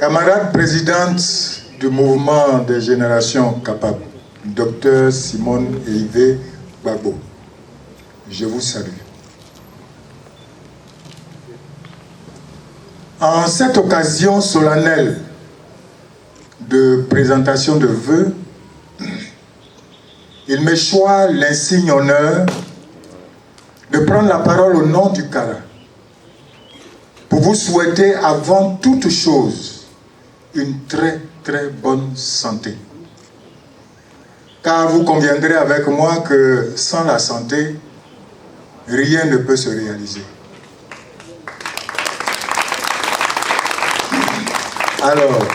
Camarade présidente du mouvement des générations capables, Dr Simone Hervé Gbagbo, je vous salue. En cette occasion solennelle de présentation de vœux, il me choisit l'insigne honneur de prendre la parole au nom du CARA pour vous souhaiter avant toute chose une très très bonne santé. Car vous conviendrez avec moi que sans la santé, rien ne peut se réaliser. Alors,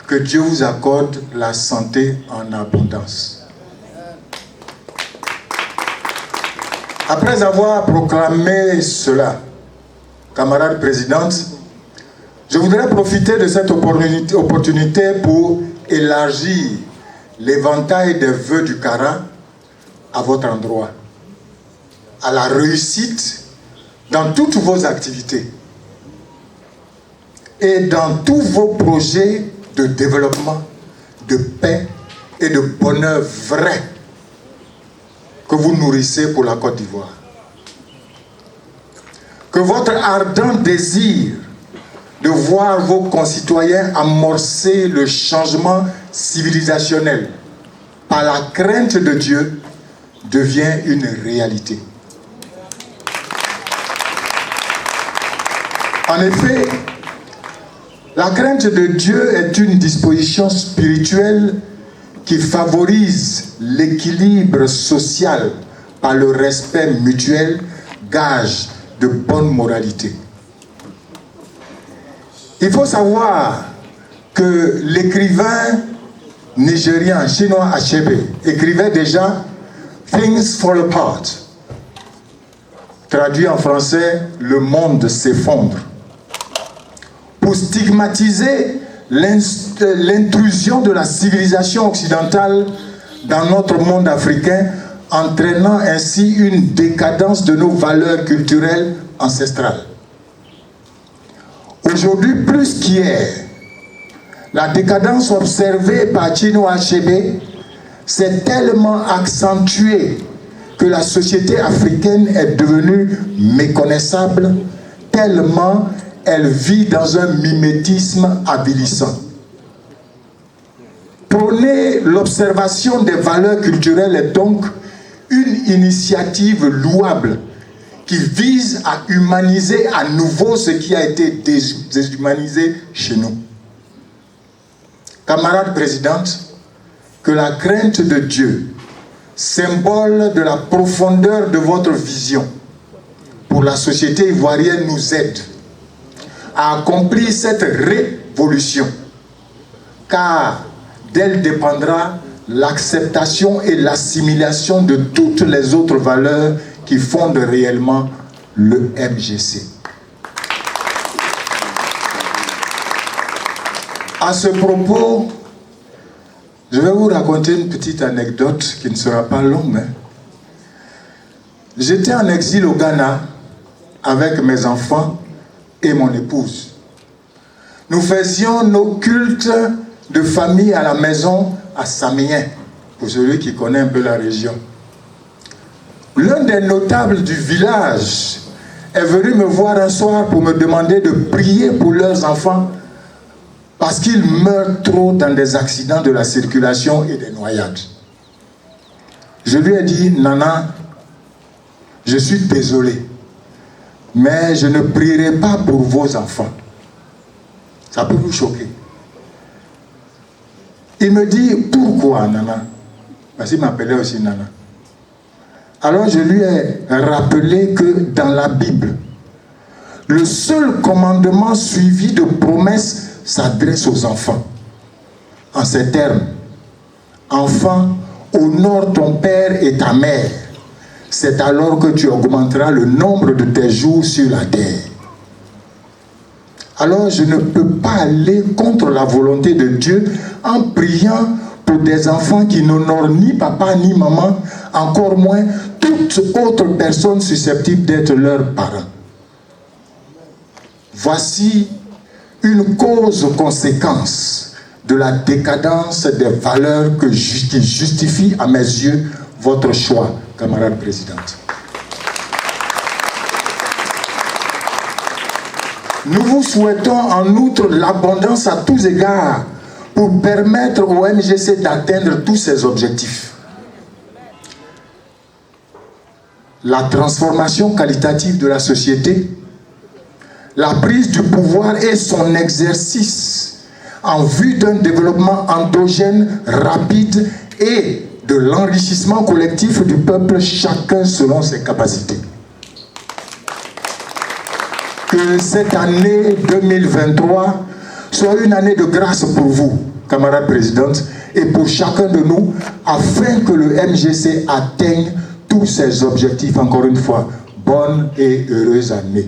que Dieu vous accorde la santé en abondance. Après avoir proclamé cela, camarade présidente, je voudrais profiter de cette opportunité pour élargir l'éventail des vœux du CARA à votre endroit, à la réussite dans toutes vos activités et dans tous vos projets de développement, de paix et de bonheur vrai que vous nourrissez pour la Côte d'Ivoire. Que votre ardent désir de voir vos concitoyens amorcer le changement civilisationnel par la crainte de Dieu devient une réalité. En effet, la crainte de Dieu est une disposition spirituelle qui favorise l'équilibre social par le respect mutuel, gage de bonne moralité. Il faut savoir que l'écrivain nigérien, chinois Achebe, écrivait déjà « Things fall apart ». Traduit en français, « Le monde s'effondre ». Pour stigmatiser l'intrusion de la civilisation occidentale dans notre monde africain, entraînant ainsi une décadence de nos valeurs culturelles ancestrales. Aujourd'hui, plus qu'hier, la décadence observée par Chinua Achebe s'est tellement accentuée que la société africaine est devenue méconnaissable, tellement elle vit dans un mimétisme avilissant. Prôner l'observation des valeurs culturelles est donc une initiative louable qui vise à humaniser à nouveau ce qui a été déshumanisé chez nous. Camarade présidente, que la crainte de Dieu, symbole de la profondeur de votre vision pour la société ivoirienne, nous aide à accomplir cette révolution, car d'elle dépendra l'acceptation et l'assimilation de toutes les autres valeurs qui fondent réellement le MGC. À ce propos, je vais vous raconter une petite anecdote qui ne sera pas longue. J'étais en exil au Ghana avec mes enfants et mon épouse. Nous faisions nos cultes de famille à la maison à Samien, pour celui qui connaît un peu la région. L'un des notables du village est venu me voir un soir pour me demander de prier pour leurs enfants parce qu'ils meurent trop dans des accidents de la circulation et des noyades. Je lui ai dit, Nana, je suis désolé, mais je ne prierai pas pour vos enfants. Ça peut vous choquer. Il me dit, pourquoi, Nana? Parce qu'il m'appelait aussi Nana. Alors je lui ai rappelé que dans la Bible, le seul commandement suivi de promesses s'adresse aux enfants. En ces termes, enfant, honore ton père et ta mère. C'est alors que tu augmenteras le nombre de tes jours sur la terre. Alors je ne peux pas aller contre la volonté de Dieu en priant pour des enfants qui n'honorent ni papa ni maman, encore moins toute autre personne susceptible d'être leurs parents. Voici une cause-conséquence de la décadence des valeurs qui justifient à mes yeux votre choix, camarade présidente. Nous vous souhaitons en outre l'abondance à tous égards pour permettre au MJC d'atteindre tous ses objectifs. La transformation qualitative de la société, la prise du pouvoir et son exercice en vue d'un développement endogène rapide et de l'enrichissement collectif du peuple, chacun selon ses capacités. Que cette année 2023 soit une année de grâce pour vous, camarade présidente, et pour chacun de nous, afin que le MJC atteigne tous ses objectifs. Encore une fois, bonne et heureuse année.